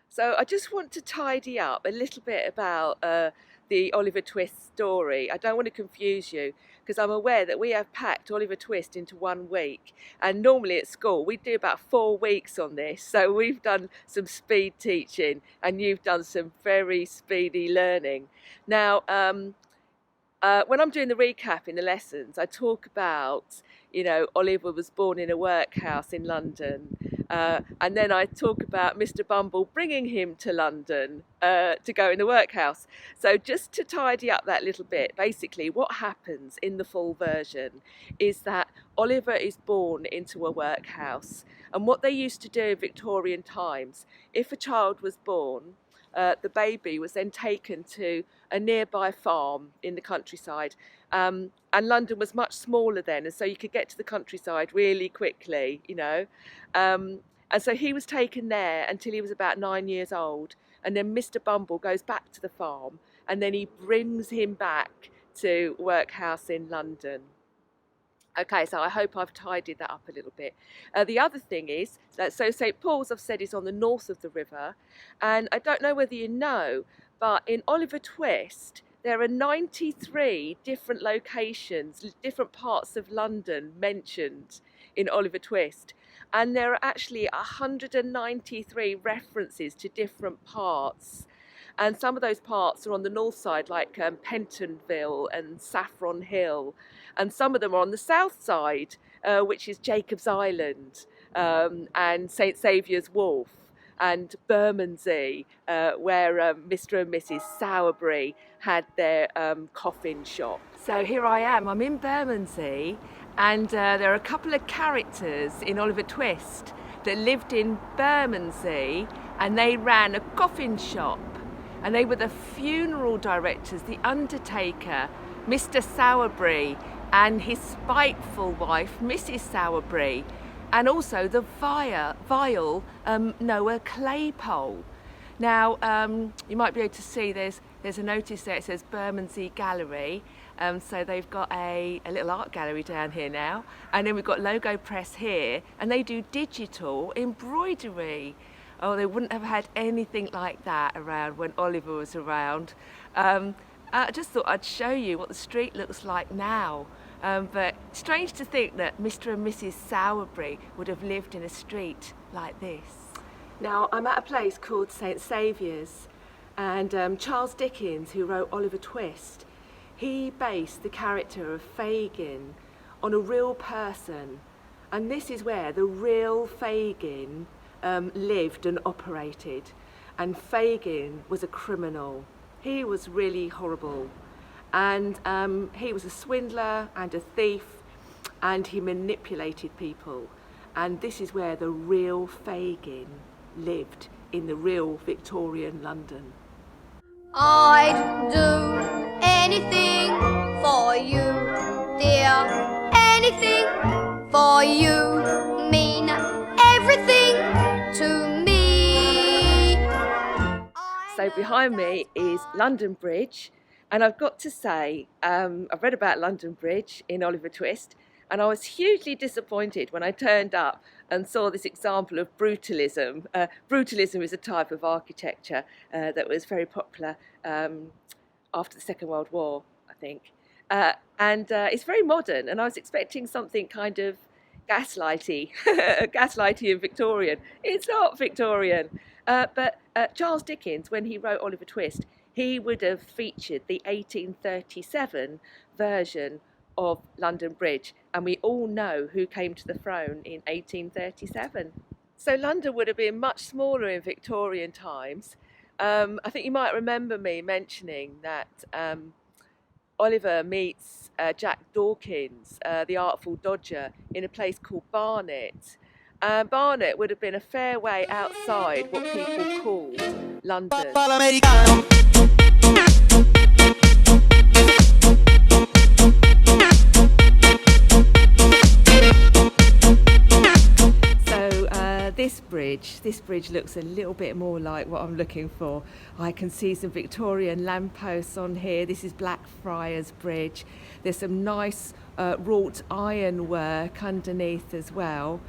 So I just want to tidy up a little bit about the Oliver Twist story. I don't want to confuse you because I'm aware that we have packed Oliver Twist into 1 week, and normally at school we do about 4 weeks on this. So we've done some speed teaching and you've done some very speedy learning. Now, when I'm doing the recap in the lessons, I talk about, Oliver was born in a workhouse in London. And then I talk about Mr. Bumble bringing him to London to go in the workhouse. So just to tidy up that little bit, basically what happens in the full version is that Oliver is born into a workhouse. And what they used to do in Victorian times, if a child was born, the baby was then taken to a nearby farm in the countryside. And London was much smaller then, and so you could get to the countryside really quickly, And so he was taken there until he was about 9 years old. And then Mr. Bumble goes back to the farm, and then he brings him back to workhouse in London. Okay, so I hope I've tidied that up a little bit. The other thing is that St. Paul's, I've said, is on the north of the river. And I don't know whether you know, but in Oliver Twist, there are 93 different locations, different parts of London mentioned in Oliver Twist. And there are actually 193 references to different parts. And some of those parts are on the north side, like Pentonville and Saffron Hill. And some of them are on the south side, which is Jacob's Island and St. Saviour's Wharf and Bermondsey, where Mr. and Mrs. Sowerby had their coffin shop. So here I am, I'm in Bermondsey, and there are a couple of characters in Oliver Twist that lived in Bermondsey, and they ran a coffin shop. And they were the funeral directors, the undertaker, Mr. Sowerby, and his spiteful wife, Mrs. Sowerby, and also the vile Noah Claypole. Now, you might be able to see there's a notice there, it says Bermondsey Gallery. So they've got a little art gallery down here now. And then we've got Logo Press here, and they do digital embroidery. Oh, they wouldn't have had anything like that around when Oliver was around. I just thought I'd show you what the street looks like now. But strange to think that Mr. and Mrs. Sowerby would have lived in a street like this. Now, I'm at a place called St. Saviour's, and Charles Dickens, who wrote Oliver Twist, he based the character of Fagin on a real person. And this is where the real Fagin lived and operated. And Fagin was a criminal. He was really horrible. And he was a swindler and a thief, and he manipulated people. And this is where the real Fagin lived, in the real Victorian London. I'd do anything for you, dear. Anything for you, mean everything to me. So behind me is London Bridge, and I've got to say, I've read about London Bridge in Oliver Twist, and I was hugely disappointed when I turned up and saw this example of brutalism. Brutalism is a type of architecture that was very popular after the Second World War, I think. And it's very modern, and I was expecting something kind of gaslighty, gaslighty and Victorian. It's not Victorian. But Charles Dickens, when he wrote Oliver Twist, he would have featured the 1837 version of London Bridge, and we all know who came to the throne in 1837. So London would have been much smaller in Victorian times. I think you might remember me mentioning that Oliver meets Jack Dawkins, the Artful Dodger, in a place called Barnet. Barnet would have been a fair way outside what people called London. This bridge looks a little bit more like what I'm looking for. I can see some Victorian lampposts on here. This is Blackfriars Bridge. There's some nice wrought iron work underneath as well.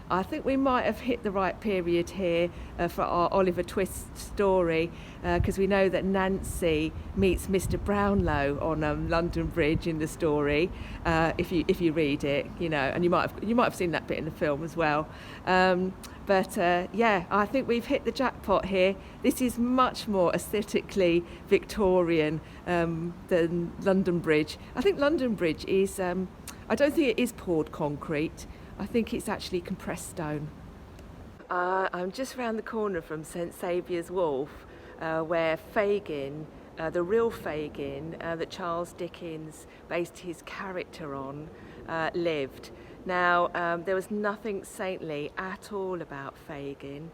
I think we might have hit the right period here for our Oliver Twist story, because we know that Nancy meets Mr. Brownlow on London Bridge in the story. If you read it, you know, and you might have seen that bit in the film as well. Yeah, I think we've hit the jackpot here. This is much more aesthetically Victorian than London Bridge. I think London Bridge is, I don't think it is poured concrete. I think it's actually compressed stone. I'm just round the corner from St Saviour's Wharf, where Fagin, the real Fagin that Charles Dickens based his character on, lived. Now, there was nothing saintly at all about Fagin,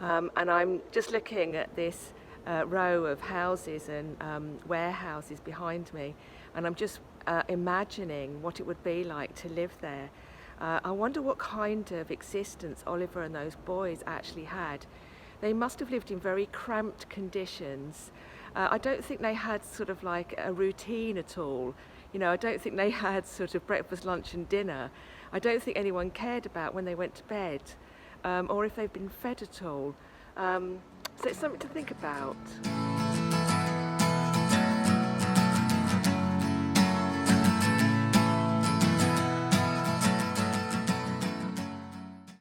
and I'm just looking at this row of houses and warehouses behind me, and I'm just imagining what it would be like to live there. I wonder what kind of existence Oliver and those boys actually had. They must have lived in very cramped conditions. I don't think they had sort of like a routine at all. You know, I don't think they had sort of breakfast, lunch and dinner. I don't think anyone cared about when they went to bed, or if they've been fed at all. So it's something to think about.